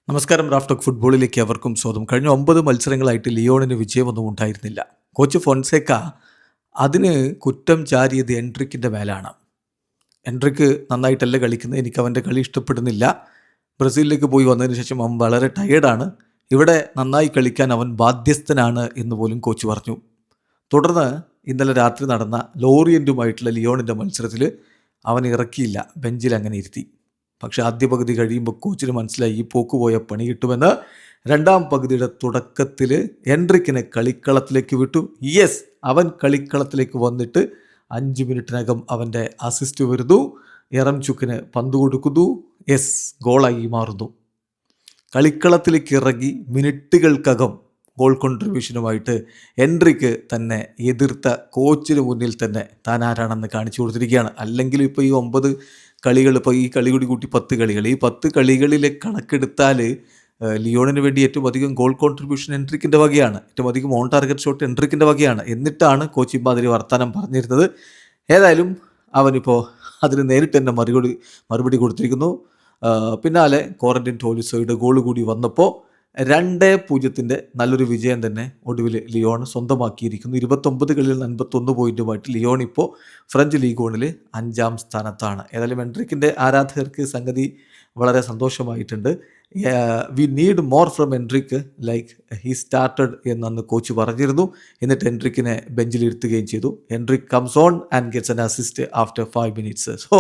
നമസ്കാരം. Raf talk ഫുട്ബോളിലേക്ക് അവർക്കും സ്വാഗതം. കഴിഞ്ഞ 9 മത്സരങ്ങളായിട്ട് ലിയോണിന് വിജയമൊന്നും ഉണ്ടായിരുന്നില്ല. കോച്ച് ഫോൺസേക്ക അതിന് കുറ്റം ചാരിയത് എൻട്രിക്കിൻ്റെ മേലാണ്. എൻട്രിക്ക് നന്നായിട്ടല്ല കളിക്കുന്നത്, എനിക്ക് അവൻ്റെ കളി ഇഷ്ടപ്പെടുന്നില്ല. ബ്രസീലിലേക്ക് പോയി വന്നതിന് ശേഷം അവൻ വളരെ ടയേർഡാണ്. ഇവിടെ നന്നായി കളിക്കാൻ അവൻ ബാധ്യസ്ഥനാണ് എന്ന് പോലും കോച്ച് പറഞ്ഞു. തുടർന്ന് ഇന്നലെ രാത്രി നടന്ന ലോറിയൻറ്റുമായിട്ടുള്ള ലിയോണിൻ്റെ മത്സരത്തിൽ അവൻ ഇറക്കിയില്ല, ബെഞ്ചിൽ അങ്ങനെ ഇരുത്തി. പക്ഷേ ആദ്യ പകുതി കഴിയുമ്പോൾ കോച്ചിന് മനസ്സിലായി ഈ പോക്ക് പോയ പണി കിട്ടുമെന്ന്. രണ്ടാം പകുതിയുടെ തുടക്കത്തിൽ എൻട്രിക്കിനെ കളിക്കളത്തിലേക്ക് വിട്ടു. യെസ്, അവൻ കളിക്കളത്തിലേക്ക് വന്നിട്ട് 5 മിനിറ്റിനകം അവൻ്റെ അസിസ്റ്റ് വരുന്നു. എറംചുക്കിന് പന്ത് കൊടുക്കുന്നു. യെസ്, ഗോളായി മാറുന്നു. കളിക്കളത്തിലേക്ക് ഇറങ്ങി മിനിറ്റുകൾക്കകം ഗോൾ കോൺട്രിബ്യൂഷനുമായിട്ട് എൻട്രിക്ക് തന്നെ എതിർത്ത കോച്ചിന് മുന്നിൽ തന്നെ താൻ ആരാണെന്ന് കാണിച്ചു കൊടുത്തിരിക്കുകയാണ്. അല്ലെങ്കിൽ ഇപ്പോൾ ഈ 9 കളികൾ, ഇപ്പോൾ ഈ കളി കൂട്ടി 10 കളികൾ, ഈ 10 കളികളിലെ കണക്കെടുത്താൽ ലിയോണിന് വേണ്ടി ഏറ്റവും അധികം ഗോൾ കോൺട്രിബ്യൂഷൻ എൻട്രിക്കിൻ്റെ വകയാണ്, ഏറ്റവും അധികം ഓൺ ടാർഗറ്റ് ഷോട്ട് എൻട്രിക്കിൻ്റെ വകയാണ്. എന്നിട്ടാണ് കോച്ച് ഇമ്മാതിരി വർത്തമാനം പറഞ്ഞിരുന്നത്. ഏതായാലും അവനിപ്പോൾ അതിന് നേരിട്ട് തന്നെ മറുപടി കൊടുത്തിരിക്കുന്നു. പിന്നാലെ കോറന്റൈൻ ടോലിസോയുടെ ഗോൾ കൂടി വന്നപ്പോൾ 2-0 നല്ലൊരു വിജയം തന്നെ ഒടുവിൽ ലിയോൺ സ്വന്തമാക്കിയിരിക്കുന്നു. 29 കളിയിൽ 51 പോയിൻറ്റുമായിട്ട് ലിയോൺ ഇപ്പോൾ ഫ്രഞ്ച് ലീഗ് 1-ൽ 5ാം സ്ഥാനത്താണ്. ഏതായാലും എൻട്രിക്കിൻ്റെ ആരാധകർക്ക് സംഗതി വളരെ സന്തോഷമായിട്ടുണ്ട്. We need more from Endrick like he started എന്നന്ന് കോച്ച് പറഞ്ഞിരുന്നു. എന്നിട്ട് എൻട്രിക്കിനെ ബെഞ്ചിലിരുത്തുകയും ചെയ്തു. Endrick comes on and gets an assist after 5 minutes. So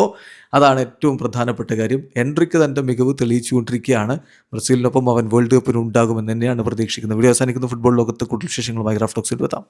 അതാണ് ഏറ്റവും പ്രധാനപ്പെട്ട കാര്യം. എൻട്രിക്ക് തൻ്റെ മികവ് തെളിയിച്ചുകൊണ്ടിരിക്കുകയാണ്. ബ്രസീലിനൊപ്പം അവൻ വേൾഡ് കപ്പിന് ഉണ്ടാകുമെന്ന് തന്നെയാണ് പ്രതീക്ഷിക്കുന്നത്. വീഡിയോ അവസാനിക്കുന്ന ഫുട്ബോൾ ലോകത്ത് കൂടുതൽ വിശേഷങ്ങളുമായി റാഫ് ടോക്സിൽ എത്താം.